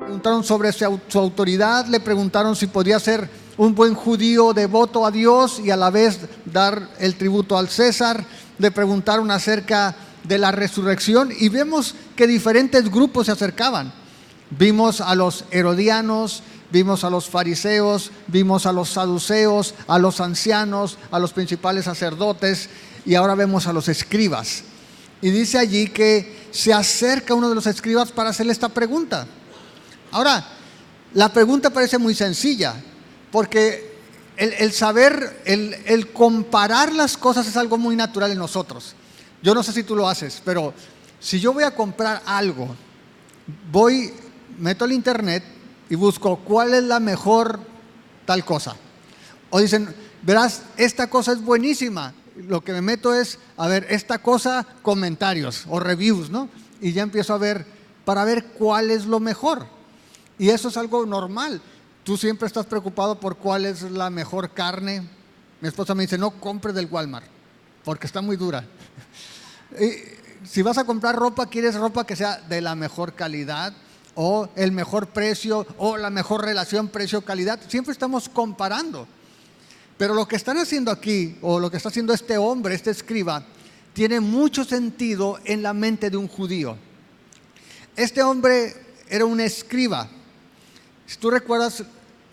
preguntaron sobre su autoridad, le preguntaron si podía ser un buen judío devoto a Dios y a la vez dar el tributo al César. Le preguntaron acerca de la resurrección y vemos que diferentes grupos se acercaban. Vimos a los herodianos, vimos a los fariseos, vimos a los saduceos, a los ancianos, a los principales sacerdotes y ahora vemos a los escribas. Y dice allí que se acerca uno de los escribas para hacerle esta pregunta. Ahora, la pregunta parece muy sencilla, porque el saber, el comparar las cosas es algo muy natural en nosotros. Yo no sé si tú lo haces, pero si yo voy a comprar algo, meto el internet y busco cuál es la mejor tal cosa. O dicen, verás, esta cosa es buenísima. Lo que me meto es, a ver, esta cosa, comentarios o reviews, ¿no? Y ya empiezo a ver, para ver cuál es lo mejor. Y eso es algo normal. Tú siempre estás preocupado por cuál es la mejor carne. Mi esposa me dice, no compres del Walmart, porque está muy dura. Y si vas a comprar ropa, quieres ropa que sea de la mejor calidad, o el mejor precio, o la mejor relación precio-calidad. Siempre estamos comparando. Pero lo que están haciendo aquí, o lo que está haciendo este hombre, este escriba, tiene mucho sentido en la mente de un judío. Este hombre era un escriba. Si tú recuerdas,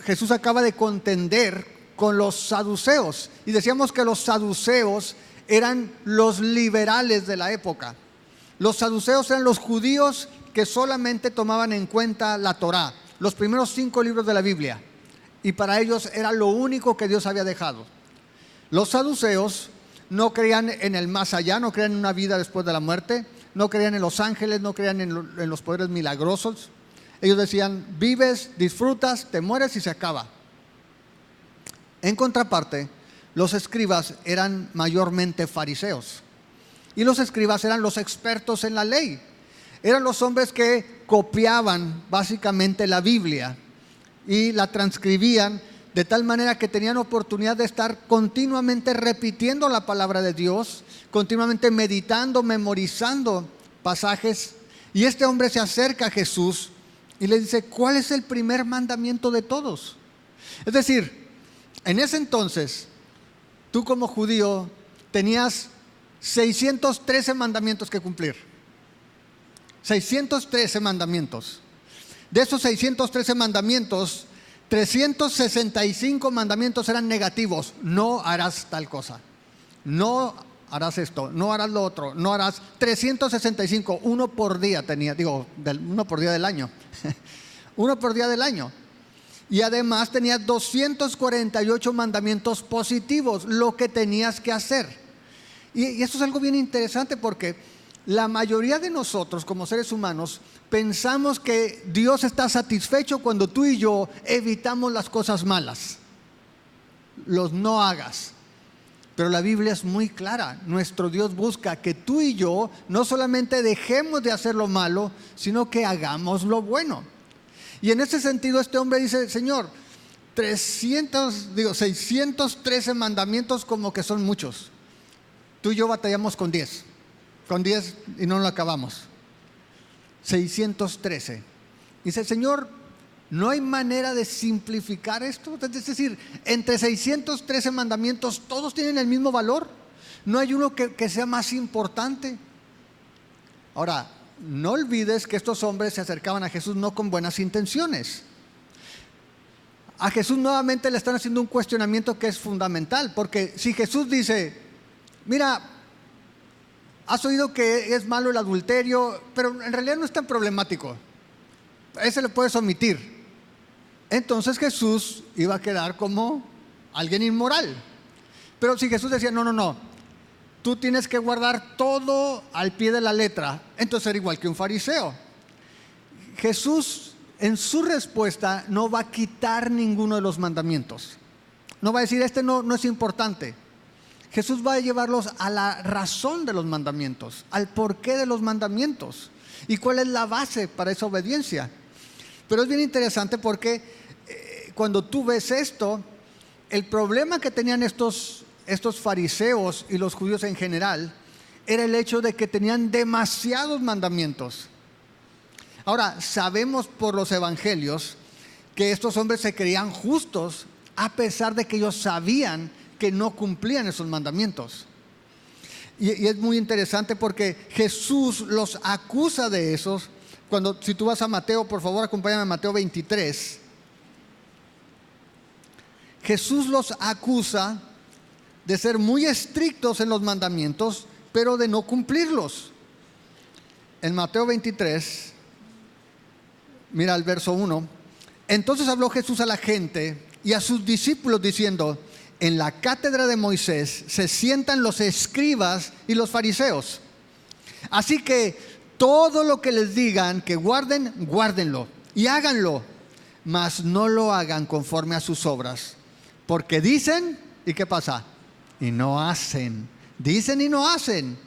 Jesús acaba de contender con los saduceos. Y decíamos que los saduceos eran los liberales de la época. Los saduceos eran los judíos que solamente tomaban en cuenta la Torá, los primeros 5 libros de la Biblia. Y para ellos era lo único que Dios había dejado. Los saduceos no creían en el más allá, no creían en una vida después de la muerte, no creían en los ángeles, no creían en los poderes milagrosos. Ellos decían, vives, disfrutas, te mueres y se acaba. En contraparte, los escribas eran mayormente fariseos. Y los escribas eran los expertos en la ley. Eran los hombres que copiaban básicamente la Biblia y la transcribían de tal manera que tenían oportunidad de estar continuamente repitiendo la palabra de Dios, continuamente meditando, memorizando pasajes. Y este hombre se acerca a Jesús y le dice, ¿cuál es el primer mandamiento de todos? Es decir, en ese entonces, tú como judío tenías 613 mandamientos que cumplir. 613 mandamientos. De esos 613 mandamientos, 365 mandamientos eran negativos. No harás tal cosa. No harás esto. No harás lo otro. No harás 365. Uno por día tenía, uno por día del año. Uno por día del año. Y además tenías 248 mandamientos positivos, lo que tenías que hacer. Y esto es algo bien interesante porque la mayoría de nosotros como seres humanos pensamos que Dios está satisfecho cuando tú y yo evitamos las cosas malas, los no hagas. Pero la Biblia es muy clara. Nuestro Dios busca que tú y yo no solamente dejemos de hacer lo malo, sino que hagamos lo bueno. Y en ese sentido este hombre dice, Señor, 613 mandamientos como que son muchos. Tú y yo batallamos con 10 y no lo acabamos. 613. Dice, Señor, ¿no hay manera de simplificar esto? Es decir, entre 613 mandamientos, ¿todos tienen el mismo valor? ¿No hay uno que sea más importante? Ahora, no olvides que estos hombres se acercaban a Jesús no con buenas intenciones. A Jesús nuevamente le están haciendo un cuestionamiento que es fundamental, porque si Jesús dice, mira, has oído que es malo el adulterio, pero en realidad no es tan problemático, ese lo puedes omitir. Entonces Jesús iba a quedar como alguien inmoral. Pero si Jesús decía, no, tú tienes que guardar todo al pie de la letra, entonces era igual que un fariseo. Jesús en su respuesta no va a quitar ninguno de los mandamientos. No va a decir, este no es importante. Jesús va a llevarlos a la razón de los mandamientos, al porqué de los mandamientos y cuál es la base para esa obediencia. Pero es bien interesante porque cuando tú ves esto, el problema que tenían estos fariseos y los judíos en general era el hecho de que tenían demasiados mandamientos. Ahora, sabemos por los evangelios que estos hombres se creían justos a pesar de que ellos sabían que no cumplían esos mandamientos. Y es muy interesante porque Jesús los acusa de esos. Si tú vas a Mateo, por favor, acompáñame a Mateo 23. Jesús los acusa de ser muy estrictos en los mandamientos, pero de no cumplirlos. En Mateo 23, mira el verso 1. Entonces habló Jesús a la gente y a sus discípulos diciendo: en la cátedra de Moisés se sientan los escribas y los fariseos. Así que todo lo que les digan que guarden, guárdenlo y háganlo, mas no lo hagan conforme a sus obras, porque dicen, ¿y qué pasa? Y no hacen. Dicen y no hacen.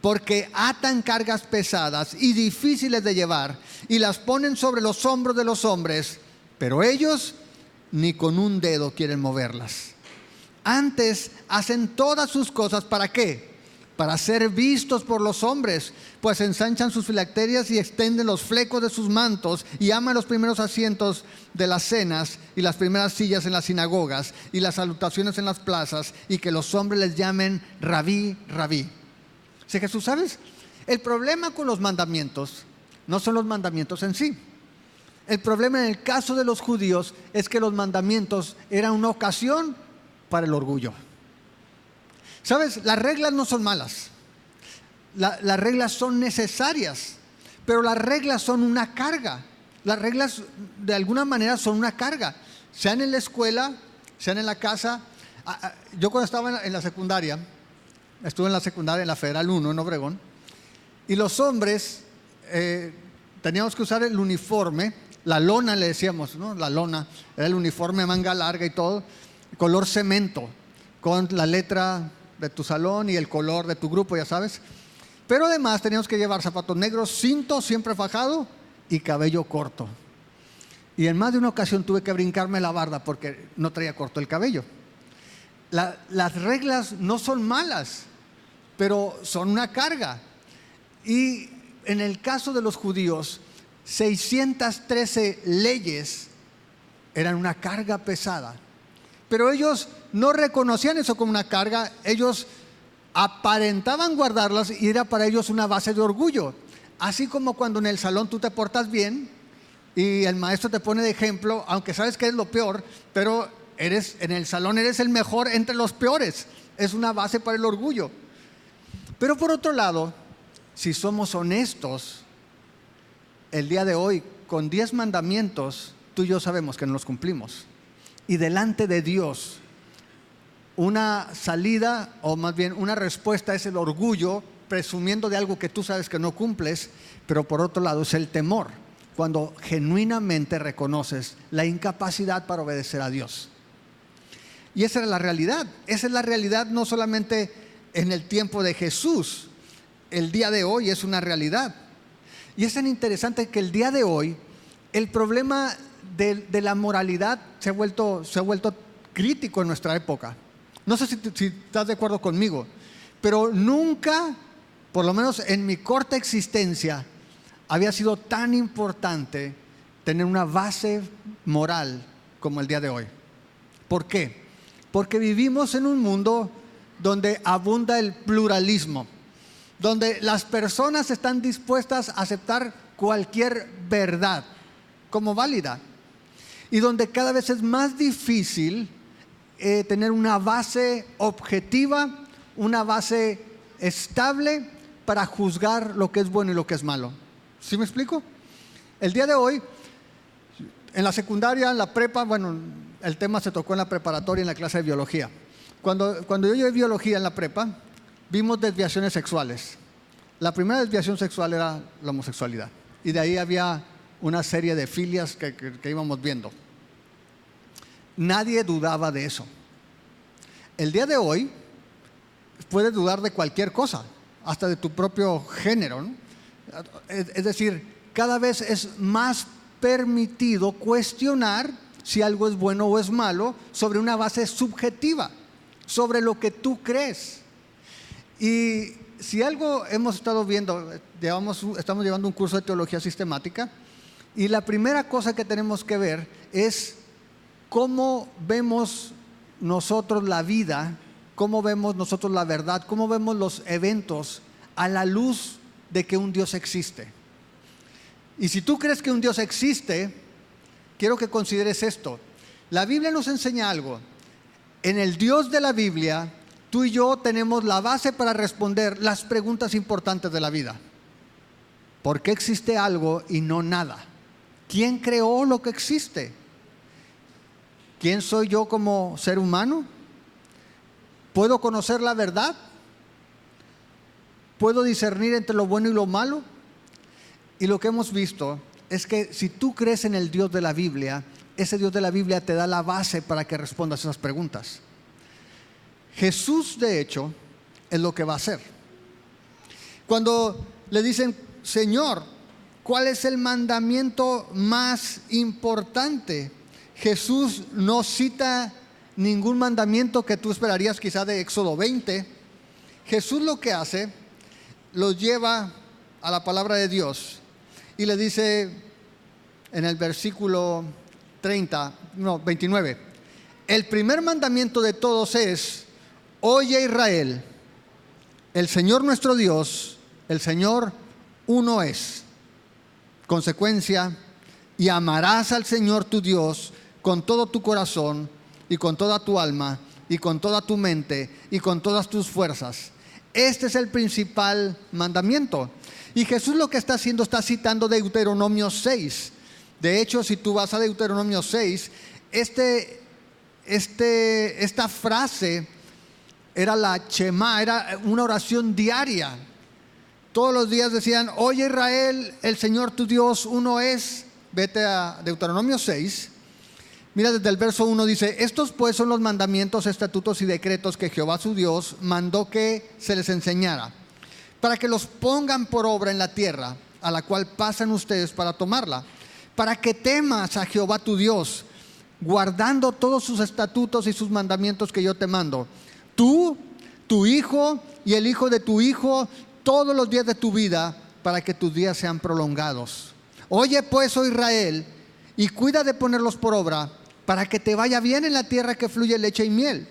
Porque atan cargas pesadas y difíciles de llevar y las ponen sobre los hombros de los hombres, pero ellos ni con un dedo quieren moverlas. Antes hacen todas sus cosas, ¿para qué? Para ser vistos por los hombres, pues ensanchan sus filacterias y extienden los flecos de sus mantos y aman los primeros asientos de las cenas y las primeras sillas en las sinagogas y las salutaciones en las plazas, y que los hombres les llamen rabí, rabí. ¿Sí, Jesús, sabes? El problema con los mandamientos no son los mandamientos en sí. El problema en el caso de los judíos es que los mandamientos eran una ocasión para el orgullo. ¿Sabes? Las reglas no son malas. Las reglas son necesarias, pero las reglas son una carga. Las reglas de alguna manera son una carga, sean en la escuela, sean en la casa. Yo cuando estaba en la secundaria, estuve en la secundaria en la Federal 1 en Obregón, y los hombres teníamos que usar el uniforme, la lona le decíamos, ¿no? La lona era el uniforme, manga larga y todo, color cemento, con la letra de tu salón y el color de tu grupo, ya sabes. Pero además teníamos que llevar zapatos negros, cinto siempre fajado y cabello corto. Y en más de una ocasión tuve que brincarme la barda porque no traía corto el cabello. Las reglas no son malas, pero son una carga. Y en el caso de los judíos, 613 leyes eran una carga pesada. Pero ellos no reconocían eso como una carga, ellos aparentaban guardarlas y era para ellos una base de orgullo. Así como cuando en el salón tú te portas bien y el maestro te pone de ejemplo, aunque sabes que es lo peor, pero en el salón eres el mejor entre los peores. Es una base para el orgullo. Pero por otro lado, si somos honestos, el día de hoy, con 10 mandamientos, tú y yo sabemos que no los cumplimos. Y delante de Dios, una salida, o más bien una respuesta, es el orgullo, presumiendo de algo que tú sabes que no cumples. Pero por otro lado es el temor, cuando genuinamente reconoces la incapacidad para obedecer a Dios. Y esa era la realidad. Esa es la realidad no solamente en el tiempo de Jesús, el día de hoy es una realidad. Y es tan interesante que el día de hoy el problema de la moralidad se ha vuelto crítico en nuestra época. No sé si estás de acuerdo conmigo, pero nunca, por lo menos en mi corta existencia, había sido tan importante tener una base moral como el día de hoy. ¿Por qué? Porque vivimos en un mundo donde abunda el pluralismo, donde las personas están dispuestas a aceptar cualquier verdad como válida, y donde cada vez es más difícil tener una base objetiva, una base estable para juzgar lo que es bueno y lo que es malo. ¿Sí me explico? El día de hoy, en la secundaria, en la prepa, bueno, el tema se tocó en la preparatoria, en la clase de biología. Cuando yo llevé biología en la prepa, vimos desviaciones sexuales. La primera desviación sexual era la homosexualidad, y de ahí había una serie de filias que íbamos viendo. Nadie dudaba de eso. El día de hoy puedes dudar de cualquier cosa, hasta de tu propio género, ¿no? Es decir, cada vez es más permitido cuestionar si algo es bueno o es malo sobre una base subjetiva, sobre lo que tú crees. Y si algo hemos estado viendo, estamos llevando un curso de teología sistemática, y la primera cosa que tenemos que ver es cómo vemos nosotros la vida, cómo vemos nosotros la verdad, cómo vemos los eventos a la luz de que un Dios existe. Y si tú crees que un Dios existe, quiero que consideres esto. La Biblia nos enseña algo. En el Dios de la Biblia, tú y yo tenemos la base para responder las preguntas importantes de la vida. ¿Por qué existe algo y no nada? ¿Quién creó lo que existe? ¿Quién soy yo como ser humano? ¿Puedo conocer la verdad? ¿Puedo discernir entre lo bueno y lo malo? Y lo que hemos visto es que si tú crees en el Dios de la Biblia, ese Dios de la Biblia te da la base para que respondas esas preguntas. Jesús, de hecho, es lo que va a hacer. Cuando le dicen, Señor, ¿cuál es el mandamiento más importante? Jesús no cita ningún mandamiento que tú esperarías quizá de Éxodo 20. Jesús lo que hace, los lleva a la palabra de Dios y le dice en el versículo 29, el primer mandamiento de todos es: oye Israel, el Señor nuestro Dios, el Señor uno es. Consecuencia, y amarás al Señor tu Dios con todo tu corazón y con toda tu alma y con toda tu mente y con todas tus fuerzas. Este es el principal mandamiento. Y Jesús lo que está haciendo, está citando Deuteronomio 6. De hecho, si tú vas a Deuteronomio 6, esta frase era la Shema, era una oración diaria. Todos los días decían, oye Israel, el Señor tu Dios uno es. Vete a Deuteronomio 6. Mira, desde el verso 1 dice, estos pues son los mandamientos, estatutos y decretos que Jehová su Dios mandó que se les enseñara, para que los pongan por obra en la tierra, a la cual pasan ustedes para tomarla, para que temas a Jehová tu Dios, guardando todos sus estatutos y sus mandamientos que yo te mando, tú, tu hijo y el hijo de tu hijo, todos los días de tu vida, para que tus días sean prolongados. Oye pues, oh Israel, y cuida de ponerlos por obra, para que te vaya bien en la tierra que fluye leche y miel,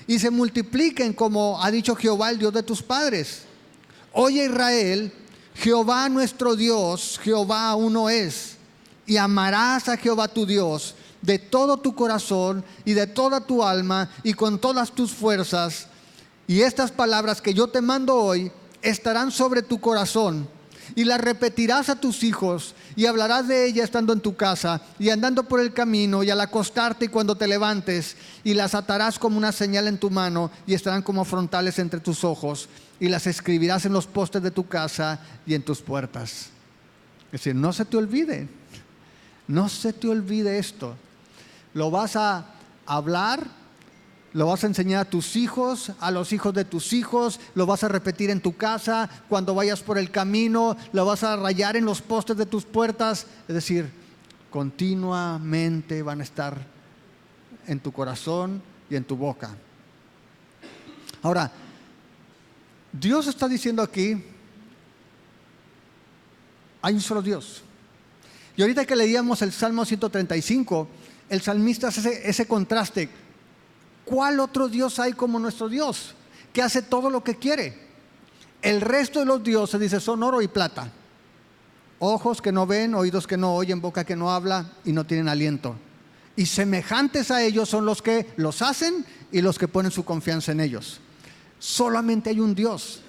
y se multipliquen como ha dicho Jehová, el Dios de tus padres. Oye Israel, Jehová nuestro Dios, Jehová uno es, y amarás a Jehová tu Dios de todo tu corazón y de toda tu alma y con todas tus fuerzas. Y estas palabras que yo te mando hoy estarán sobre tu corazón, y las repetirás a tus hijos, y hablarás de ellas estando en tu casa y andando por el camino y al acostarte y cuando te levantes, y las atarás como una señal en tu mano y estarán como frontales entre tus ojos, y las escribirás en los postes de tu casa y en tus puertas. Es decir, no se te olvide, no se te olvide esto. Lo vas a hablar, lo vas a enseñar a tus hijos, a los hijos de tus hijos, lo vas a repetir en tu casa, cuando vayas por el camino, lo vas a rayar en los postes de tus puertas. Es decir, continuamente van a estar en tu corazón y en tu boca. Ahora, Dios está diciendo aquí, hay un solo Dios. Y ahorita que leíamos el Salmo 135, el salmista hace ese contraste. ¿Cuál otro Dios hay como nuestro Dios, que hace todo lo que quiere? El resto de los dioses, dice, son oro y plata. Ojos que no ven, oídos que no oyen, boca que no habla y no tienen aliento. Y semejantes a ellos son los que los hacen y los que ponen su confianza en ellos. Solamente hay un Dios.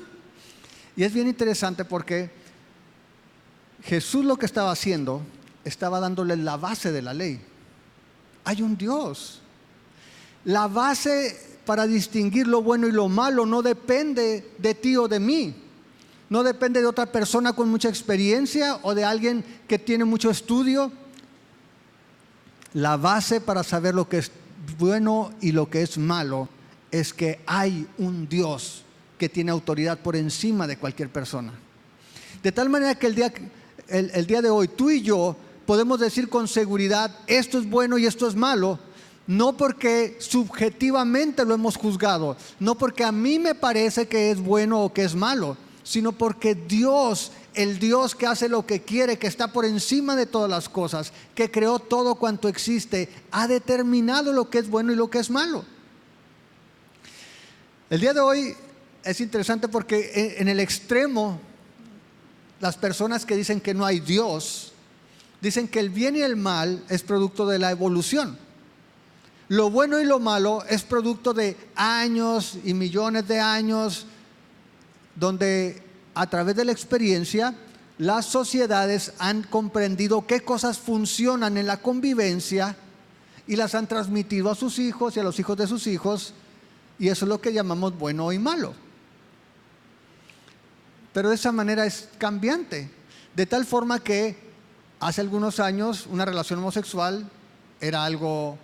Y es bien interesante porque Jesús lo que estaba haciendo, estaba dándole la base de la ley. Hay un Dios. La base para distinguir lo bueno y lo malo no depende de ti o de mí. No depende de otra persona con mucha experiencia o de alguien que tiene mucho estudio. La base para saber lo que es bueno y lo que es malo es que hay un Dios que tiene autoridad por encima de cualquier persona. De tal manera que el día de hoy tú y yo podemos decir con seguridad, esto es bueno y esto es malo. No porque subjetivamente lo hemos juzgado, no porque a mí me parece que es bueno o que es malo, sino porque Dios, el Dios que hace lo que quiere, que está por encima de todas las cosas, que creó todo cuanto existe, ha determinado lo que es bueno y lo que es malo. El día de hoy es interesante porque en el extremo, las personas que dicen que no hay Dios, dicen que el bien y el mal es producto de la evolución. Lo bueno y lo malo es producto de años y millones de años, donde a través de la experiencia las sociedades han comprendido qué cosas funcionan en la convivencia y las han transmitido a sus hijos y a los hijos de sus hijos, y eso es lo que llamamos bueno y malo. Pero de esa manera es cambiante, de tal forma que hace algunos años una relación homosexual era algo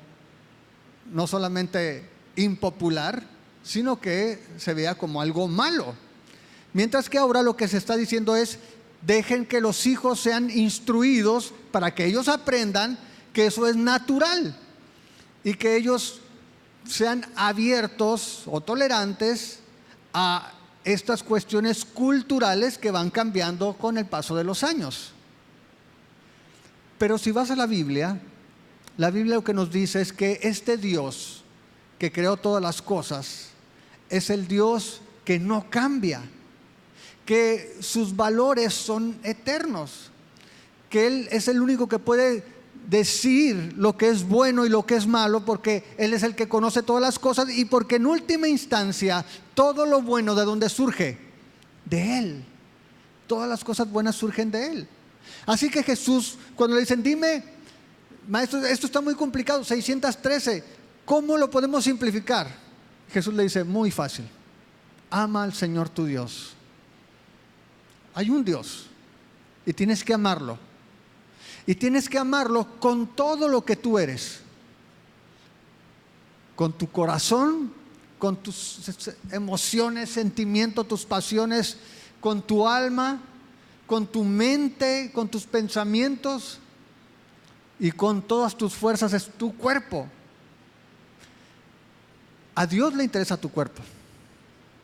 no solamente impopular, sino que se veía como algo malo. Mientras que ahora lo que se está diciendo es: dejen que los hijos sean instruidos para que ellos aprendan que eso es natural y que ellos sean abiertos o tolerantes a estas cuestiones culturales que van cambiando con el paso de los años. Pero si vas a la Biblia lo que nos dice es que este Dios que creó todas las cosas es el Dios que no cambia, que sus valores son eternos, que Él es el único que puede decir lo que es bueno y lo que es malo, porque Él es el que conoce todas las cosas, y porque en última instancia todo lo bueno, ¿de dónde surge? De Él. Todas las cosas buenas surgen de Él. Así que Jesús, cuando le dicen: dime, maestro, esto está muy complicado, 613, ¿cómo lo podemos simplificar? Jesús le dice: muy fácil, ama al Señor tu Dios. Hay un Dios y tienes que amarlo. Y tienes que amarlo con todo lo que tú eres. Con tu corazón, con tus emociones, sentimientos, tus pasiones, con tu alma, con tu mente, con tus pensamientos y con todas tus fuerzas. Es tu cuerpo. A Dios le interesa tu cuerpo.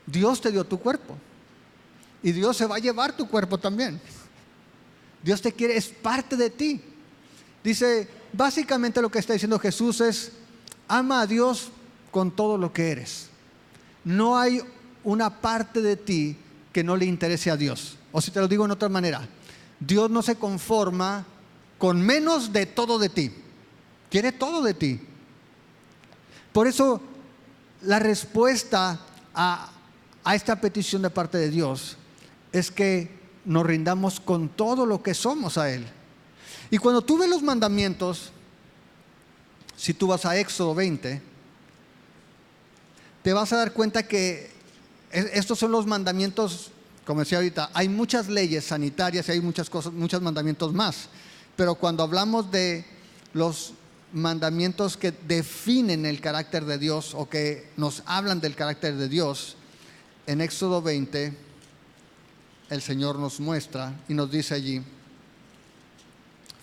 Dios te dio tu cuerpo. Y Dios se va a llevar tu cuerpo también. Dios te quiere, es parte de ti. Dice, básicamente lo que está diciendo Jesús es: ama a Dios con todo lo que eres. No hay una parte de ti que no le interese a Dios. O si te lo digo en otra manera, Dios no se conforma con menos de todo de ti. Quiere todo de ti. Por eso la respuesta a esta petición de parte de Dios es que nos rindamos con todo lo que somos a Él. Y cuando tú ves los mandamientos, si tú vas a Éxodo 20, te vas a dar cuenta que estos son los mandamientos, como decía ahorita, hay muchas leyes sanitarias y hay muchas cosas, muchos mandamientos más. Pero cuando hablamos de los mandamientos que definen el carácter de Dios o que nos hablan del carácter de Dios, en Éxodo 20, el Señor nos muestra y nos dice allí,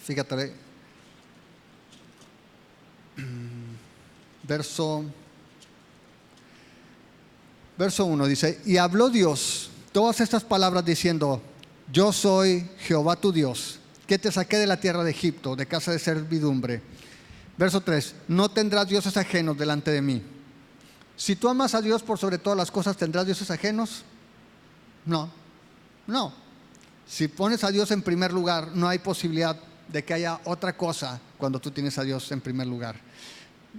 fíjate, verso 1 dice: y habló Dios todas estas palabras diciendo: yo soy Jehová tu Dios, que te saqué de la tierra de Egipto, de casa de servidumbre. Verso 3: no tendrás dioses ajenos delante de mí. Si tú amas a Dios por sobre todas las cosas, ¿tendrás dioses ajenos? No. Si pones a Dios en primer lugar, no hay posibilidad de que haya otra cosa cuando tú tienes a Dios en primer lugar.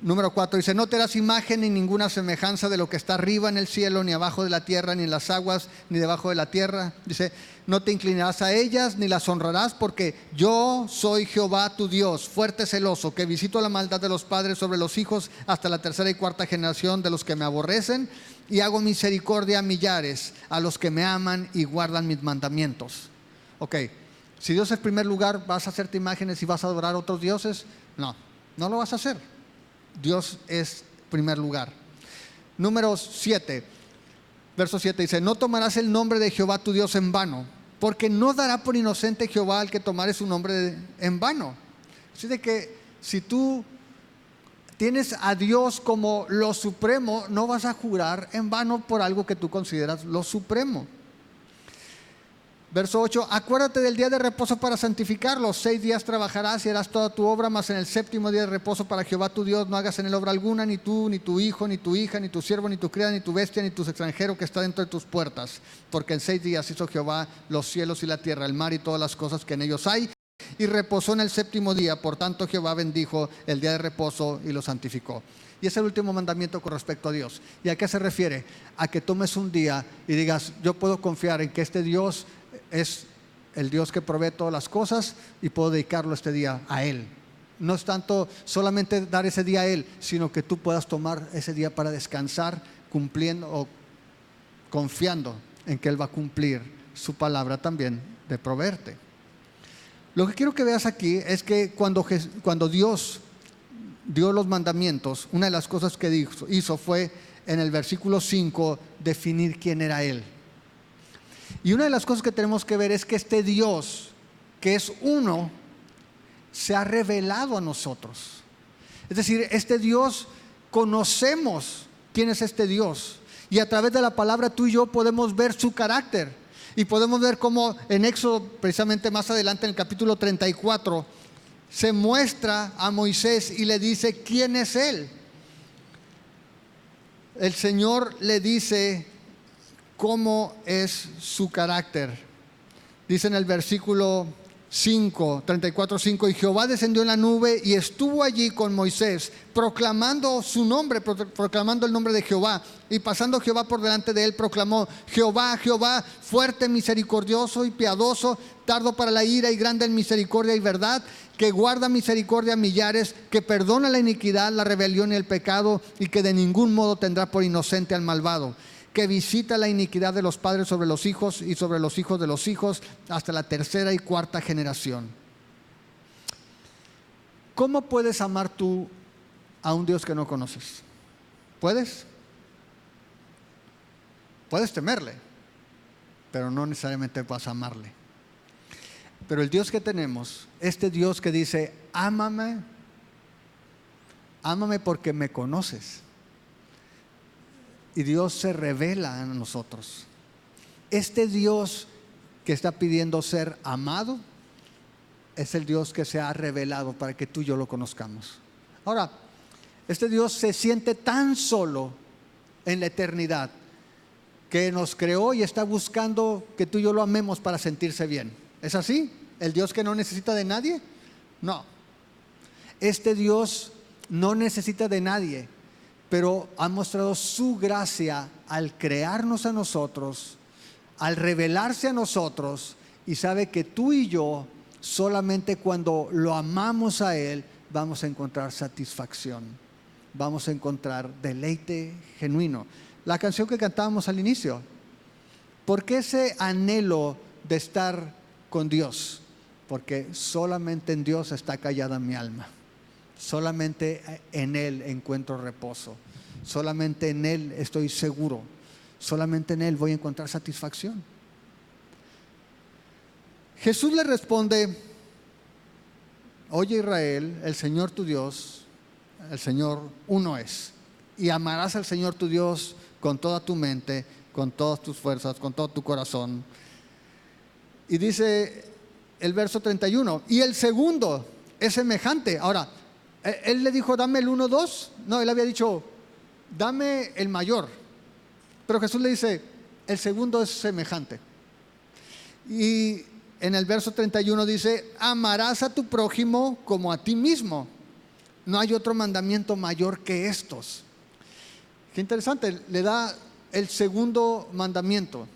Número 4 dice: no te harás imagen ni ninguna semejanza de lo que está arriba en el cielo, ni abajo de la tierra, ni en las aguas, ni debajo de la tierra. Dice: no te inclinarás a ellas, ni las honrarás, porque yo soy Jehová tu Dios, fuerte, celoso, que visito la maldad de los padres sobre los hijos hasta la tercera y cuarta generación de los que me aborrecen, y hago misericordia a millares, a los que me aman y guardan mis mandamientos. Ok, si Dios es primer lugar, ¿vas a hacerte imágenes y vas a adorar a otros dioses? No lo vas a hacer. Dios es primer lugar. Número 7, verso 7 dice: no tomarás el nombre de Jehová tu Dios en vano, porque no dará por inocente Jehová al que tomare su nombre en vano. Así de que si tú tienes a Dios como lo supremo, no vas a jurar en vano por algo que tú consideras lo supremo. Verso 8, acuérdate del día de reposo para santificarlo. 6 días trabajarás y harás toda tu obra, mas en el séptimo día de reposo para Jehová tu Dios no hagas en él obra alguna, ni tú, ni tu hijo, ni tu hija, ni tu siervo, ni tu criada, ni tu bestia, ni tu extranjero que está dentro de tus puertas. Porque en 6 días hizo Jehová los cielos y la tierra, el mar y todas las cosas que en ellos hay, y reposó en el séptimo día. Por tanto Jehová bendijo el día de reposo y lo santificó. Y es el último mandamiento con respecto a Dios. ¿Y a qué se refiere? A que tomes un día y digas, yo puedo confiar en que este Dios es el Dios que provee todas las cosas y puedo dedicarlo este día a Él. No es tanto solamente dar ese día a Él, sino que tú puedas tomar ese día para descansar, cumpliendo o confiando en que Él va a cumplir su palabra también de proveerte. Lo que quiero que veas aquí es que cuando Dios dio los mandamientos, una de las cosas que hizo fue en el versículo 5 definir quién era Él. Y una de las cosas que tenemos que ver es que este Dios, que es uno, se ha revelado a nosotros. Es decir, este Dios, conocemos quién es este Dios. Y a través de la palabra tú y yo podemos ver su carácter. Y podemos ver cómo en Éxodo, precisamente más adelante en el capítulo 34, se muestra a Moisés y le dice quién es Él. El Señor le dice cómo es su carácter. Dice en el versículo 5, 34:5, y Jehová descendió en la nube y estuvo allí con Moisés, proclamando su nombre, proclamando el nombre de Jehová. Y pasando Jehová por delante de él, proclamó: Jehová, Jehová, fuerte, misericordioso y piadoso, tardo para la ira y grande en misericordia y verdad, que guarda misericordia a millares, que perdona la iniquidad, la rebelión y el pecado, y que de ningún modo tendrá por inocente al malvado, que visita la iniquidad de los padres sobre los hijos y sobre los hijos de los hijos hasta la tercera y cuarta generación. ¿Cómo puedes amar tú a un Dios que no conoces? ¿Puedes? Puedes temerle, pero no necesariamente vas a amarle. Pero el Dios que tenemos, este Dios que dice, ámame porque me conoces. Y Dios se revela a nosotros. Este Dios que está pidiendo ser amado es el Dios que se ha revelado para que tú y yo lo conozcamos. Ahora, este Dios se siente tan solo en la eternidad que nos creó y está buscando que tú y yo lo amemos para sentirse bien. ¿Es así? ¿El Dios que no necesita de nadie? No. Este Dios no necesita de nadie, pero ha mostrado su gracia al crearnos a nosotros, al revelarse a nosotros, y sabe que tú y yo solamente cuando lo amamos a Él vamos a encontrar satisfacción, vamos a encontrar deleite genuino. La canción que cantábamos al inicio, ¿por qué ese anhelo de estar con Dios? Porque solamente en Dios está callada mi alma. Solamente en Él encuentro reposo. Solamente en Él estoy seguro. Solamente en Él voy a encontrar satisfacción. Jesús le responde: oye Israel, el Señor tu Dios, el Señor uno es. Y amarás al Señor tu Dios con toda tu mente, con todas tus fuerzas, con todo tu corazón. Y dice el verso 31, y el segundo es semejante. Ahora, él le dijo, dame el 1, 2. No, él había dicho, dame el mayor. Pero Jesús le dice, el segundo es semejante. Y en el verso 31 dice, amarás a tu prójimo como a ti mismo. No hay otro mandamiento mayor que estos. Qué interesante, le da el segundo mandamiento.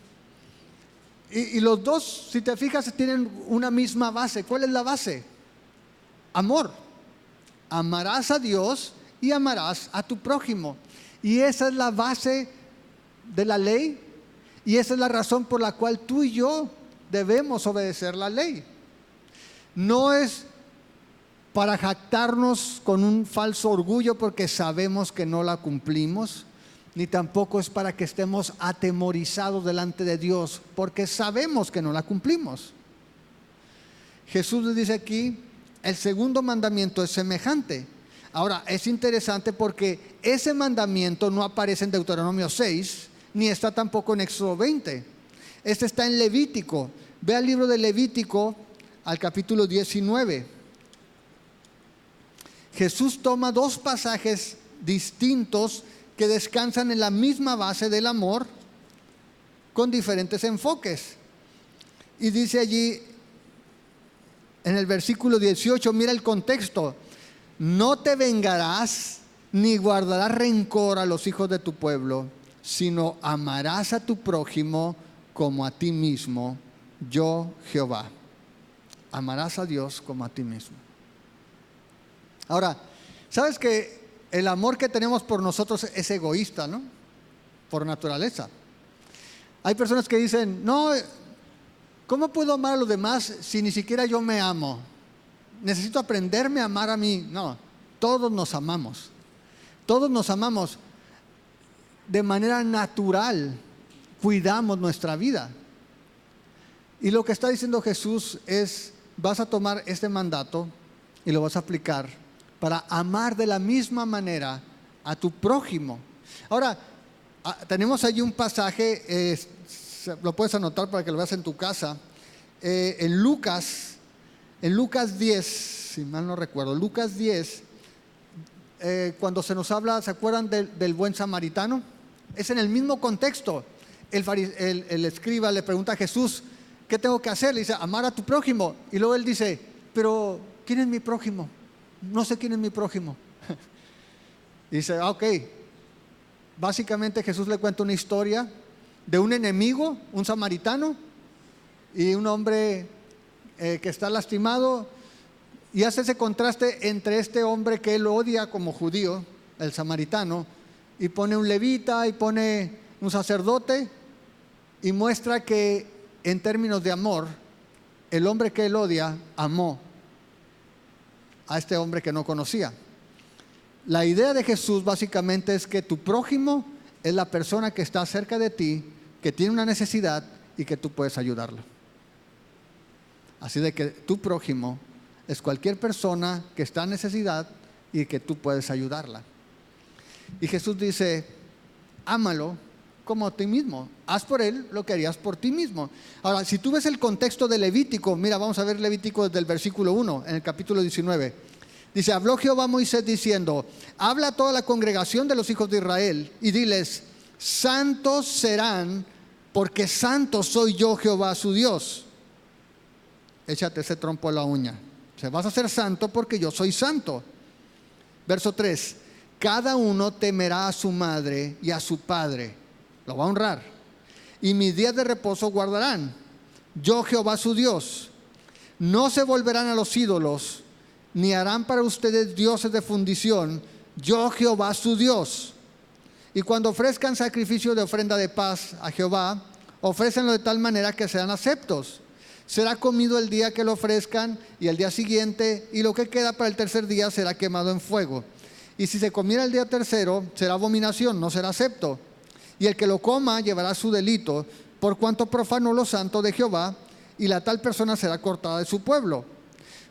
Y los dos, si te fijas, tienen una misma base. ¿Cuál es la base? Amor. Amarás a Dios y amarás a tu prójimo. Y esa es la base de la ley. Y esa es la razón por la cual tú y yo debemos obedecer la ley. No es para jactarnos con un falso orgullo porque sabemos que no la cumplimos, ni tampoco es para que estemos atemorizados delante de Dios porque sabemos que no la cumplimos. Jesús le dice aquí, el segundo mandamiento es semejante. Ahora, es interesante porque ese mandamiento no aparece en Deuteronomio 6, ni está tampoco en Éxodo 20. Este está en Levítico. Ve al libro de Levítico, al capítulo 19. Jesús toma dos pasajes distintos que descansan en la misma base del amor, con diferentes enfoques. Y dice allí, en el versículo 18, mira el contexto: no te vengarás ni guardarás rencor a los hijos de tu pueblo, sino amarás a tu prójimo como a ti mismo, yo Jehová. Amarás a Dios como a ti mismo. Ahora, ¿sabes que el amor que tenemos por nosotros es egoísta, ¿no? Por naturaleza. Hay personas que dicen, no, ¿cómo puedo amar a los demás si ni siquiera yo me amo? Necesito aprenderme a amar a mí. No, todos nos amamos. Todos nos amamos de manera natural. Cuidamos nuestra vida. Y lo que está diciendo Jesús es, vas a tomar este mandato y lo vas a aplicar para amar de la misma manera a tu prójimo. Ahora, tenemos allí un pasaje, lo puedes anotar para que lo veas en tu casa, en Lucas 10, si mal no recuerdo, Lucas 10, cuando se nos habla, ¿se acuerdan del buen samaritano? Es en el mismo contexto. El escriba le pregunta a Jesús, ¿qué tengo que hacer? Le dice, amar a tu prójimo. Y luego él dice, pero ¿quién es mi prójimo? No sé quién es mi prójimo. Y dice, ok. Básicamente Jesús le cuenta una historia de un enemigo, un samaritano, y un hombre que está lastimado, y hace ese contraste entre este hombre que él odia como judío, el samaritano, y pone un levita y pone un sacerdote, y muestra que en términos de amor, el hombre que él odia amó a este hombre que no conocía. La idea de Jesús básicamente es que tu prójimo es la persona que está cerca de ti, que tiene una necesidad y que tú puedes ayudarlo. Así de que tu prójimo es cualquier persona que está en necesidad y que tú puedes ayudarla. Y Jesús dice, ámalo como a ti mismo. Haz por él lo que harías por ti mismo. Ahora, si tú ves el contexto de Levítico, mira, vamos a ver Levítico desde el versículo 1, en el capítulo 19. Dice, habló Jehová a Moisés diciendo, habla a toda la congregación de los hijos de Israel y diles, santos serán, porque santo soy yo Jehová su Dios. Échate ese trompo a la uña. O sea, vas a ser santo porque yo soy santo. Verso 3, cada uno temerá a su madre y a su padre. Lo va a honrar. Y mis días de reposo guardarán. Yo Jehová su Dios. No se volverán a los ídolos, ni harán para ustedes dioses de fundición. Yo Jehová su Dios. Y cuando ofrezcan sacrificio de ofrenda de paz a Jehová, ofrécenlo de tal manera que sean aceptos. Será comido el día que lo ofrezcan y el día siguiente, y lo que queda para el tercer día será quemado en fuego. Y si se comiera el día tercero, será abominación, no será acepto. Y el que lo coma llevará su delito, por cuanto profanó lo santo de Jehová, y la tal persona será cortada de su pueblo.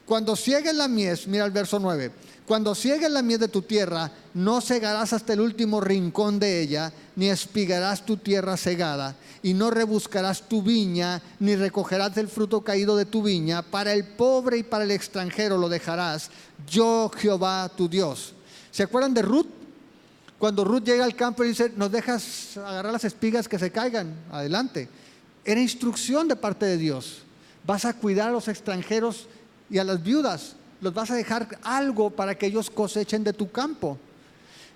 Cuando ciegues la mies, mira el verso 9, cuando ciegues la mies de tu tierra, no cegarás hasta el último rincón de ella, ni espigarás tu tierra cegada, y no rebuscarás tu viña, ni recogerás del fruto caído de tu viña. Para el pobre y para el extranjero lo dejarás, yo Jehová tu Dios. ¿Se acuerdan de Ruth? Cuando Ruth llega al campo y dice, ¿nos dejas agarrar las espigas que se caigan? Adelante. Era instrucción de parte de Dios. Vas a cuidar a los extranjeros y a las viudas. Los vas a dejar algo para que ellos cosechen de tu campo.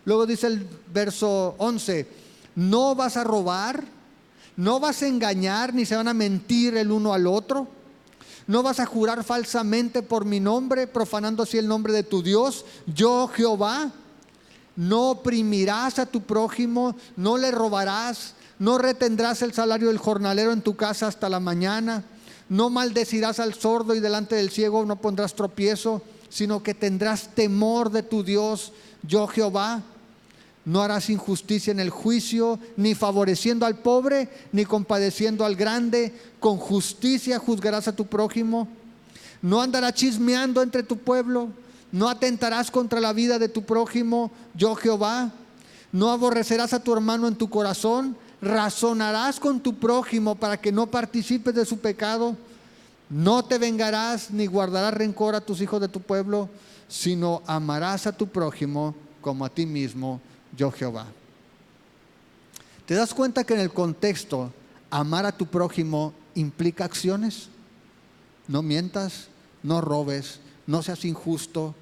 Luego dice el verso 11, no vas a robar, no vas a engañar, ni se van a mentir el uno al otro. No vas a jurar falsamente por mi nombre, profanando así el nombre de tu Dios, yo Jehová. No oprimirás a tu prójimo, no le robarás, no retendrás el salario del jornalero en tu casa hasta la mañana, no maldecirás al sordo y delante del ciego no pondrás tropiezo, sino que tendrás temor de tu Dios, yo Jehová. No harás injusticia en el juicio, ni favoreciendo al pobre, ni compadeciendo al grande, con justicia juzgarás a tu prójimo. No andarás chismeando entre tu pueblo. No atentarás contra la vida de tu prójimo, yo Jehová. No aborrecerás a tu hermano en tu corazón. Razonarás con tu prójimo para que no participes de su pecado. No te vengarás ni guardarás rencor a tus hijos de tu pueblo, sino amarás a tu prójimo como a ti mismo, yo Jehová. ¿Te das cuenta que en el contexto amar a tu prójimo implica acciones? No mientas, no robes, no seas injusto,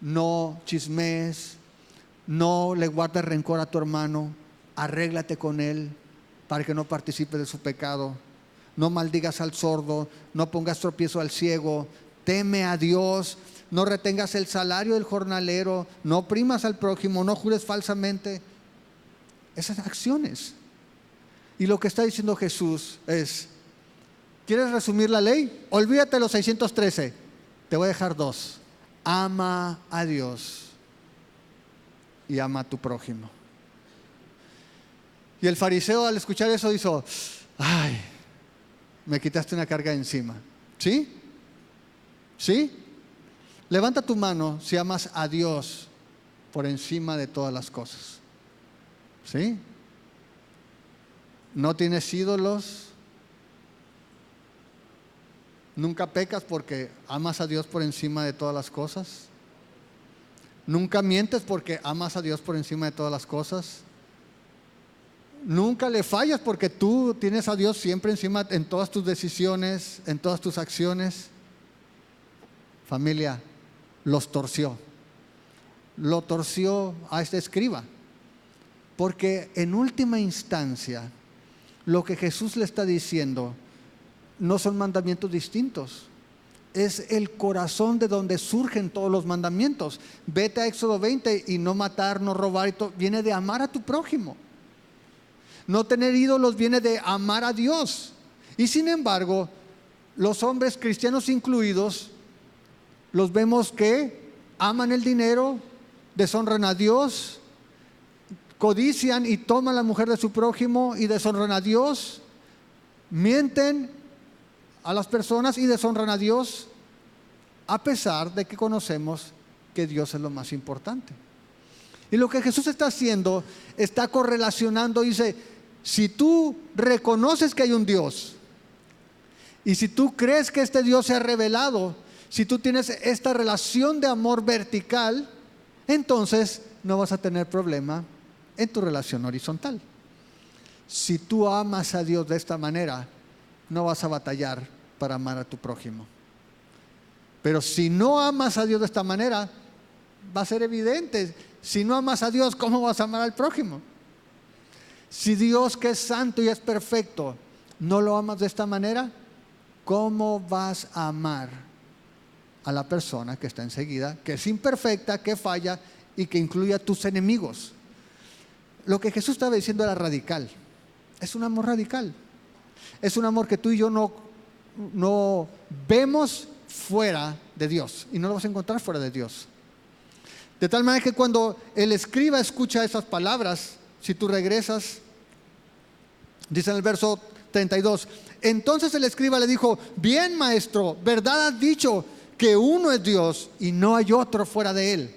no chismees, no le guardes rencor a tu hermano, arréglate con él para que no participe de su pecado. No maldigas al sordo, no pongas tropiezo al ciego, teme a Dios, no retengas el salario del jornalero, no oprimas al prójimo, no jures falsamente. Esas acciones. Y lo que está diciendo Jesús es, ¿quieres resumir la ley? Olvídate de los 613, te voy a dejar 2. Ama a Dios y ama a tu prójimo. Y el fariseo al escuchar eso hizo, ay, me quitaste una carga de encima. ¿Sí? ¿Sí? Levanta tu mano si amas a Dios por encima de todas las cosas. ¿Sí? ¿No tienes ídolos? ¿Nunca pecas porque amas a Dios por encima de todas las cosas? ¿Nunca mientes porque amas a Dios por encima de todas las cosas? ¿Nunca le fallas porque tú tienes a Dios siempre encima en todas tus decisiones, en todas tus acciones? Familia, los torció. Lo torció a este escriba. Porque en última instancia, lo que Jesús le está diciendo no son mandamientos distintos. Es el corazón de donde surgen todos los mandamientos. Vete a Éxodo 20 y no matar, no robar, viene de amar a tu prójimo. No tener ídolos viene de amar a Dios. Y sin embargo, los hombres cristianos incluidos, los vemos que aman el dinero, deshonran a Dios, codician y toman a la mujer de su prójimo y deshonran a Dios, mienten a las personas y deshonran a Dios, a pesar de que conocemos que Dios es lo más importante. Y lo que Jesús está haciendo, está correlacionando, dice, si tú reconoces que hay un Dios, y si tú crees que este Dios se ha revelado, si tú tienes esta relación de amor vertical, entonces no vas a tener problema en tu relación horizontal. Si tú amas a Dios de esta manera, no vas a batallar para amar a tu prójimo. Pero si no amas a Dios de esta manera, va a ser evidente. Si no amas a Dios, ¿cómo vas a amar al prójimo? Si Dios, que es santo y es perfecto, no lo amas de esta manera, ¿cómo vas a amar a la persona que está enseguida, que es imperfecta, que falla y que incluye a tus enemigos? Lo que Jesús estaba diciendo era radical. Es un amor radical. Es un amor que tú y yo no vemos fuera de Dios, y no lo vas a encontrar fuera de Dios. De tal manera que cuando el escriba escucha esas palabras, si tú regresas, dice en el verso 32, entonces el escriba le dijo, bien maestro, verdad has dicho que uno es Dios y no hay otro fuera de él.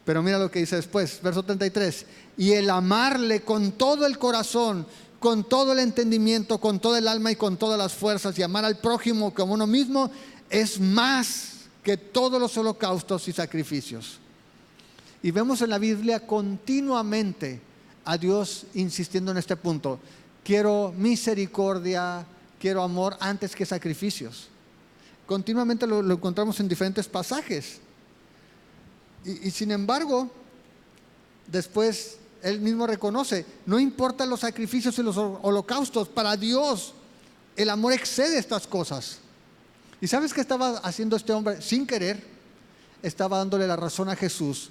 Pero mira lo que dice después, verso 33, y el amarle con todo el corazón, con todo el entendimiento, con todo el alma y con todas las fuerzas, y amar al prójimo como uno mismo, es más que todos los holocaustos y sacrificios. Y vemos en la Biblia continuamente a Dios insistiendo en este punto. Quiero misericordia, quiero amor antes que sacrificios. Continuamente lo encontramos en diferentes pasajes. Y sin embargo, después Él mismo reconoce, no importan los sacrificios y los holocaustos, para Dios el amor excede estas cosas. ¿Y sabes qué estaba haciendo este hombre? Sin querer, estaba dándole la razón a Jesús.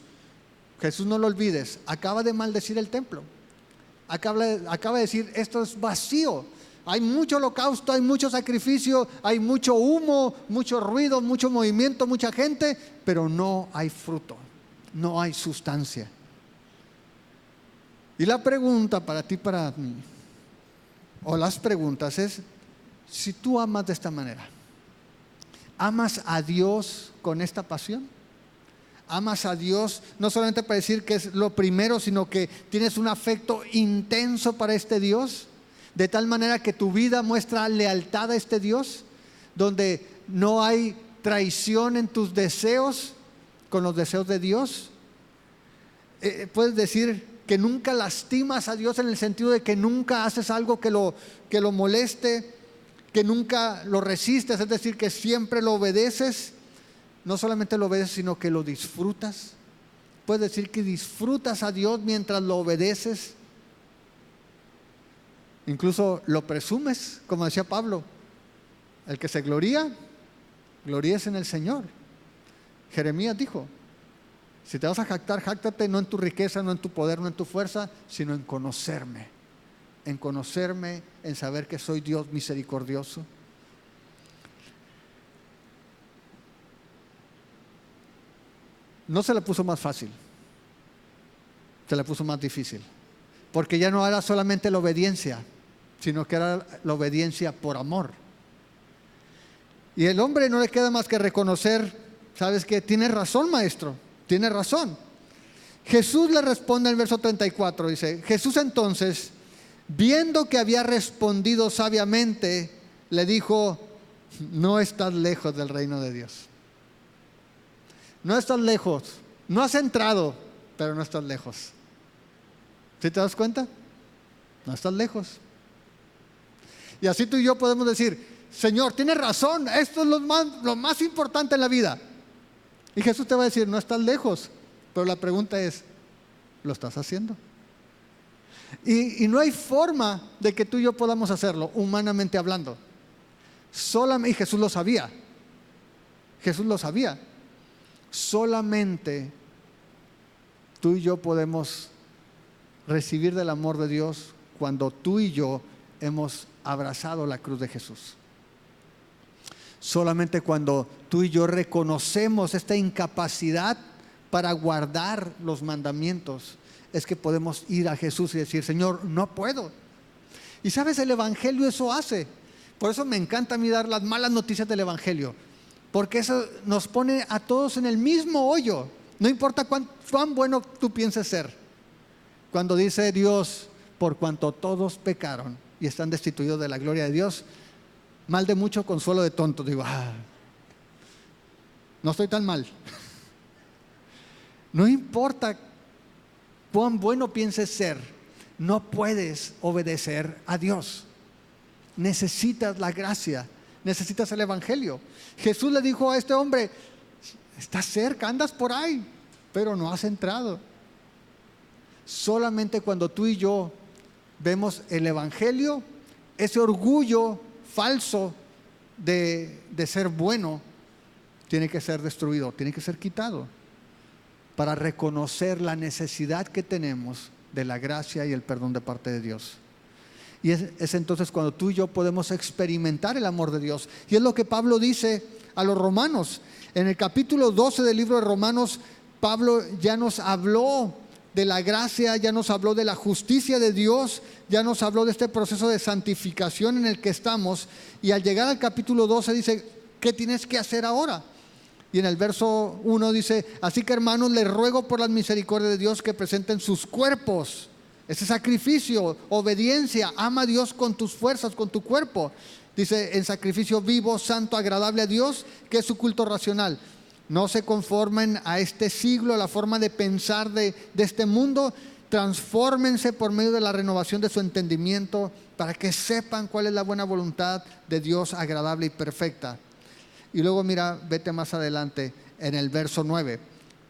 Jesús, no lo olvides, acaba de maldecir el templo. Acaba de decir, esto es vacío. Hay mucho holocausto, hay mucho sacrificio, hay mucho humo, mucho ruido, mucho movimiento, mucha gente, pero no hay fruto, no hay sustancia. Y la pregunta para ti, para mí, o las preguntas es, si tú amas de esta manera, ¿amas a Dios con esta pasión? ¿Amas a Dios no solamente para decir que es lo primero, sino que tienes un afecto intenso para este Dios? de tal manera que tu vida muestra lealtad a este Dios, donde no hay traición en tus deseos con los deseos de Dios. Puedes decir que nunca lastimas a Dios en el sentido de que nunca haces algo que lo moleste, que nunca lo resistes, es decir, que siempre lo obedeces. No solamente lo obedeces, sino que lo disfrutas. Puedes decir que disfrutas a Dios mientras lo obedeces. Incluso lo presumes, como decía Pablo. El que se gloría, gloríese en el Señor. Jeremías dijo: si te vas a jactar, jáctate no en tu riqueza, no en tu poder, no en tu fuerza, sino en conocerme. En conocerme, en saber que soy Dios misericordioso. No se le puso más fácil, se le puso más difícil, porque ya no era solamente la obediencia, sino que era la obediencia por amor. Y el hombre no le queda más que reconocer: ¿sabes qué? Tienes razón, maestro, tienes razón. Jesús le responde en el verso 34, dice: Jesús entonces, viendo que había respondido sabiamente, le dijo: no estás lejos del reino de Dios. No estás lejos, no has entrado, pero no estás lejos. ¿Sí te das cuenta? No estás lejos. Y así tú y yo podemos decir: Señor, tienes razón, esto es lo más importante en la vida. Y Jesús te va a decir: no estás lejos, pero la pregunta es: ¿lo estás haciendo? Y no hay forma de que tú y yo podamos hacerlo, humanamente hablando. Y Jesús lo sabía. Jesús lo sabía. Solamente tú y yo podemos recibir del amor de Dios cuando tú y yo hemos abrazado la cruz de Jesús. Solamente cuando tú y yo reconocemos esta incapacidad para guardar los mandamientos, es que podemos ir a Jesús y decir: Señor, no puedo. Y sabes, el Evangelio eso hace. Por eso me encanta a mí dar las malas noticias del Evangelio, porque eso nos pone a todos en el mismo hoyo. No importa cuán bueno tú pienses ser. Cuando dice Dios: por cuanto todos pecaron y están destituidos de la gloria de Dios, mal de mucho, consuelo de tonto. Digo: no estoy tan mal. No importa cuán bueno pienses ser, no puedes obedecer a Dios. Necesitas la gracia, necesitas el Evangelio. Jesús le dijo a este hombre: estás cerca, andas por ahí, pero no has entrado. Solamente cuando tú y yo vemos el Evangelio, ese orgullo falso de ser bueno tiene que ser destruido, tiene que ser quitado, para reconocer la necesidad que tenemos de la gracia y el perdón de parte de Dios. Y es entonces cuando tú y yo podemos experimentar el amor de Dios. Y es lo que Pablo dice a los romanos. En el capítulo 12 del libro de Romanos, Pablo ya nos habló de la gracia, ya nos habló de la justicia de Dios, ya nos habló de este proceso de santificación en el que estamos. Y al llegar al capítulo 12 dice: ¿qué tienes que hacer ahora? Y en el verso 1 dice: así que, hermanos, les ruego por la misericordia de Dios que presenten sus cuerpos. Ese sacrificio, obediencia, ama a Dios con tus fuerzas, con tu cuerpo. Dice: en sacrificio vivo, santo, agradable a Dios, que es su culto racional. No se conformen a este siglo, a la forma de pensar de este mundo. Transfórmense por medio de la renovación de su entendimiento, para que sepan cuál es la buena voluntad de Dios, agradable y perfecta. Y luego mira, vete más adelante en el verso 9.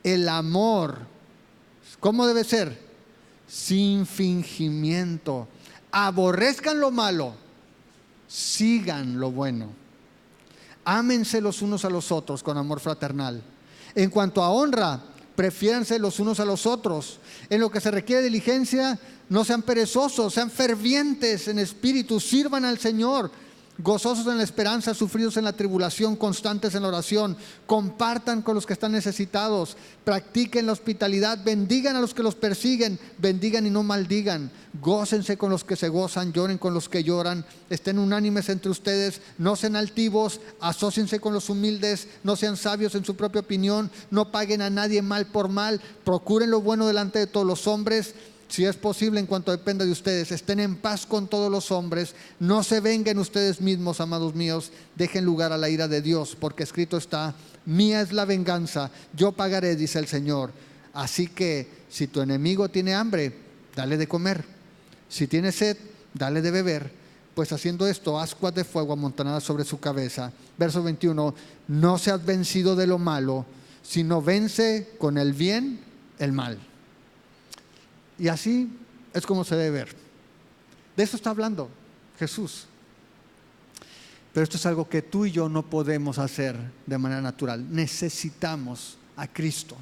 El amor, ¿cómo debe ser? Sin fingimiento. Aborrezcan lo malo, sigan lo bueno. Ámense los unos a los otros con amor fraternal. En cuanto a honra, prefiéranse los unos a los otros. En lo que se requiere diligencia, no sean perezosos, sean fervientes en espíritu, sirvan al Señor, gozosos en la esperanza, sufridos en la tribulación, constantes en la oración. Compartan con los que están necesitados, practiquen la hospitalidad, bendigan a los que los persiguen, bendigan y no maldigan. Gócense con los que se gozan, lloren con los que lloran, estén unánimes entre ustedes, no sean altivos, asóciense con los humildes, no sean sabios en su propia opinión, no paguen a nadie mal por mal, procuren lo bueno delante de todos los hombres. si es posible, en cuanto dependa de ustedes, estén en paz con todos los hombres, no se vengan ustedes mismos, amados míos, dejen lugar a la ira de Dios, porque escrito está: mía es la venganza, yo pagaré, dice el Señor. Así que si tu enemigo tiene hambre, dale de comer; si tiene sed, dale de beber, pues haciendo esto, ascuas de fuego amontonadas sobre su cabeza. Verso 21, no seas vencido de lo malo, sino vence con el bien el mal. Y así es como se debe ver. De eso está hablando Jesús. Pero esto es algo que tú y yo no podemos hacer de manera natural. Necesitamos a Cristo.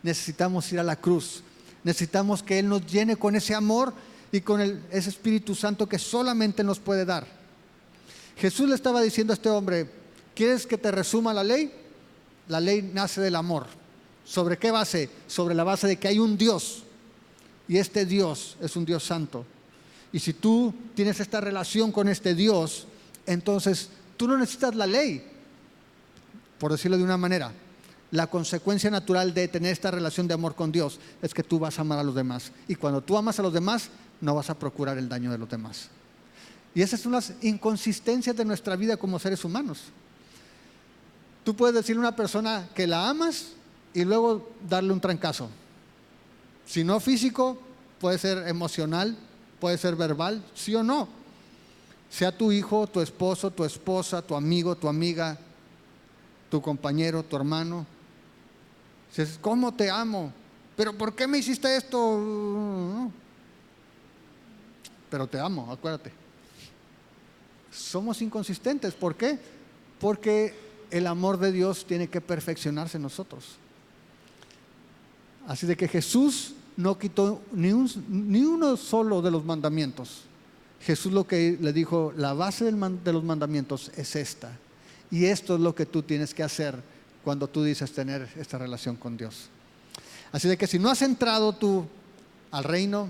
Necesitamos ir a la cruz. Necesitamos que Él nos llene con ese amor y con ese Espíritu Santo que solamente nos puede dar. Jesús le estaba diciendo a este hombre: ¿quieres que te resuma la ley? La ley nace del amor. ¿Sobre qué base? Sobre la base de que hay un Dios. Y este Dios es un Dios santo. Y si tú tienes esta relación con este Dios, entonces tú no necesitas la ley, por decirlo de una manera. La consecuencia natural de tener esta relación de amor con Dios es que tú vas a amar a los demás. Y cuando tú amas a los demás, no vas a procurar el daño de los demás. Y esas son las inconsistencias de nuestra vida como seres humanos. Tú puedes decirle a una persona que la amas y luego darle un trancazo. Si no físico, puede ser emocional, puede ser verbal, sí o no. Sea tu hijo, tu esposo, tu esposa, tu amigo, tu amiga, tu compañero, tu hermano. Dices: ¿cómo te amo? ¿Pero por qué me hiciste esto? Pero te amo, acuérdate. Somos inconsistentes. ¿Por qué? Porque el amor de Dios tiene que perfeccionarse en nosotros. Así de que Jesús no quitó ni uno solo de los mandamientos. Jesús lo que le dijo: la base de los mandamientos es esta. Y esto es lo que tú tienes que hacer cuando tú dices tener esta relación con Dios. Así de que si no has entrado tú al reino,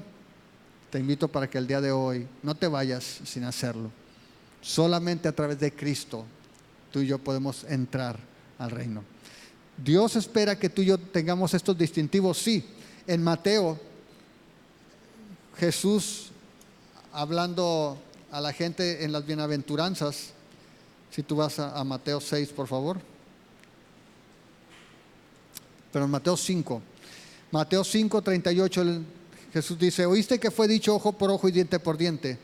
te invito para que el día de hoy no te vayas sin hacerlo. Solamente a través de Cristo tú y yo podemos entrar al reino. Dios espera que tú y yo tengamos estos distintivos, sí. En Mateo, Jesús, hablando a la gente en las bienaventuranzas, si tú vas a Mateo 6, por favor. Pero en Mateo 5, 38, Jesús dice: oíste que fue dicho ojo por ojo y diente por diente.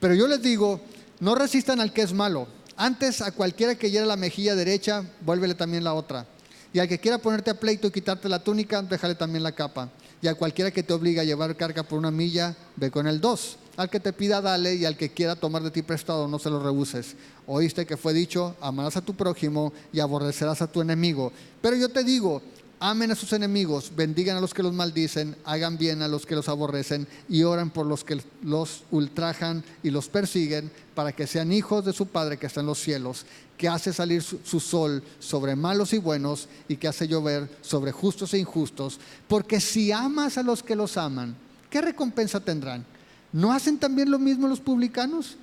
Pero yo les digo, no resistan al que es malo. Antes, a cualquiera que hiera la mejilla derecha, vuélvele también la otra. Y al que quiera ponerte a pleito y quitarte la túnica, déjale también la capa. Y a cualquiera que te obligue a llevar carga por 1 milla, ve con el 2. Al que te pida, dale, y al que quiera tomar de ti prestado, no se lo rehuses. Oíste que fue dicho: amarás a tu prójimo y aborrecerás a tu enemigo. Pero yo te digo, amen a sus enemigos, bendigan a los que los maldicen, hagan bien a los que los aborrecen y oran por los que los ultrajan y los persiguen, para que sean hijos de su Padre que está en los cielos, que hace salir su sol sobre malos y buenos y que hace llover sobre justos e injustos. Porque si amas a los que los aman, ¿qué recompensa tendrán? ¿No hacen también lo mismo los publicanos?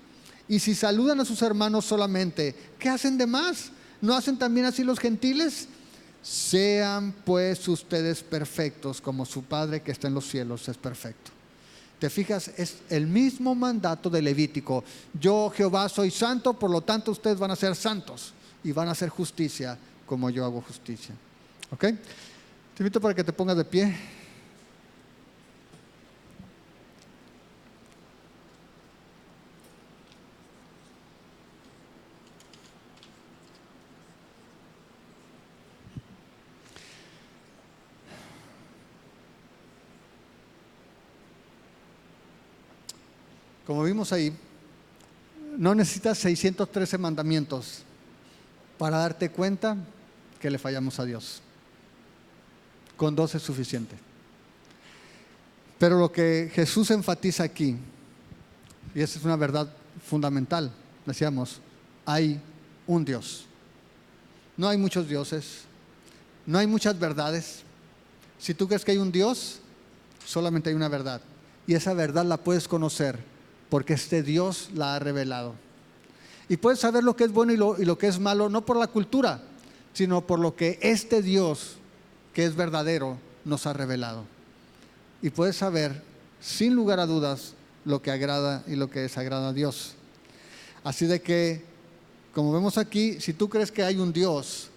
Y si saludan a sus hermanos solamente, ¿qué hacen de más? ¿No hacen también así los gentiles? Sean pues ustedes perfectos, como su Padre que está en los cielos es perfecto. ¿Te fijas? Es el mismo mandato de Levítico. Yo, Jehová, soy santo, por lo tanto ustedes van a ser santos y van a hacer justicia como yo hago justicia. ¿Ok? Te invito para que te pongas de pie. Como vimos ahí, no necesitas 613 mandamientos para darte cuenta que le fallamos a Dios. Con 2 es suficiente. Pero lo que Jesús enfatiza aquí, y esa es una verdad fundamental, decíamos, hay un Dios. No hay muchos dioses, no hay muchas verdades. Si tú crees que hay un Dios, solamente hay una verdad. Y esa verdad la puedes conocer porque este Dios la ha revelado. Y puedes saber lo que es bueno y lo que es malo, no por la cultura, sino por lo que este Dios, que es verdadero, nos ha revelado. Y puedes saber sin lugar a dudas, lo que agrada y lo que desagrada a Dios. Así de que, como vemos aquí, si tú crees que hay un Dios,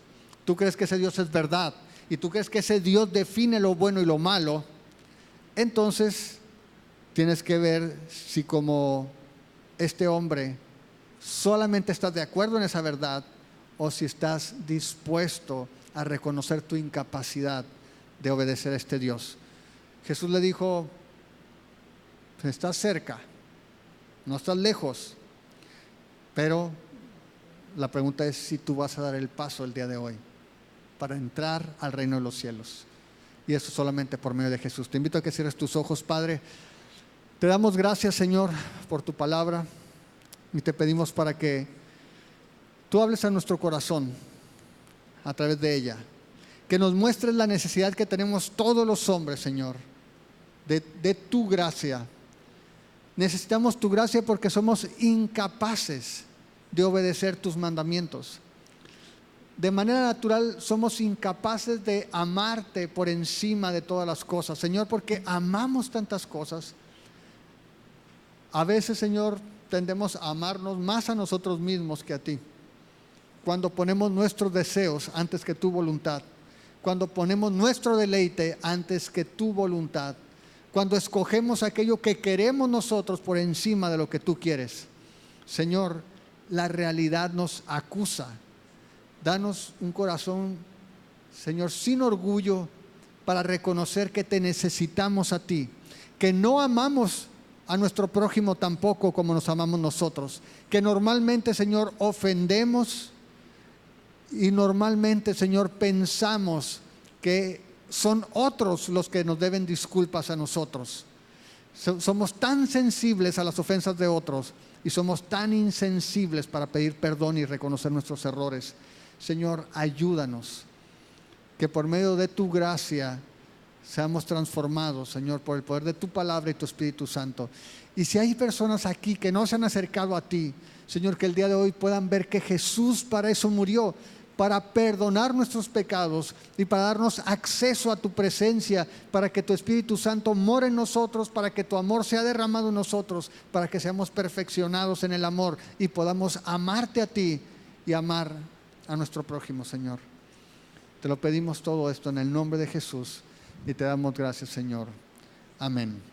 tú crees que ese Dios es verdad, y tú crees que ese Dios define lo bueno y lo malo, entonces tienes que ver si, como este hombre, solamente estás de acuerdo en esa verdad o si estás dispuesto a reconocer tu incapacidad de obedecer a este Dios. Jesús le dijo: estás cerca, no estás lejos, pero la pregunta es si tú vas a dar el paso el día de hoy para entrar al reino de los cielos. Y eso solamente por medio de Jesús. Te invito a que cierres tus ojos, Padre. Te damos gracias, Señor, por tu palabra, y te pedimos para que tú hables a nuestro corazón a través de ella, que nos muestres la necesidad que tenemos todos los hombres, Señor, de tu gracia. Necesitamos tu gracia porque somos incapaces de obedecer tus mandamientos. De manera natural somos incapaces de amarte por encima de todas las cosas, Señor, porque amamos tantas cosas. A veces, Señor, tendemos a amarnos más a nosotros mismos que a ti. Cuando ponemos nuestros deseos antes que tu voluntad, cuando ponemos nuestro deleite antes que tu voluntad, cuando escogemos aquello que queremos nosotros por encima de lo que tú quieres. Señor, la realidad nos acusa. Danos un corazón, Señor, sin orgullo, para reconocer que te necesitamos a ti, que no amamos a nuestro prójimo tampoco como nos amamos nosotros, que normalmente, Señor, ofendemos y normalmente, Señor, pensamos que son otros los que nos deben disculpas a nosotros. Somos tan sensibles a las ofensas de otros y somos tan insensibles para pedir perdón y reconocer nuestros errores. Señor, ayúdanos, que por medio de tu gracia seamos transformados, Señor, por el poder de tu palabra y tu Espíritu Santo. Y si hay personas aquí que no se han acercado a ti, Señor, que el día de hoy puedan ver que Jesús para eso murió, para perdonar nuestros pecados y para darnos acceso a tu presencia, para que tu Espíritu Santo more en nosotros, para que tu amor sea derramado en nosotros, para que seamos perfeccionados en el amor y podamos amarte a ti y amar a nuestro prójimo, Señor. Te lo pedimos todo esto en el nombre de Jesús y te damos gracias, Señor. Amén.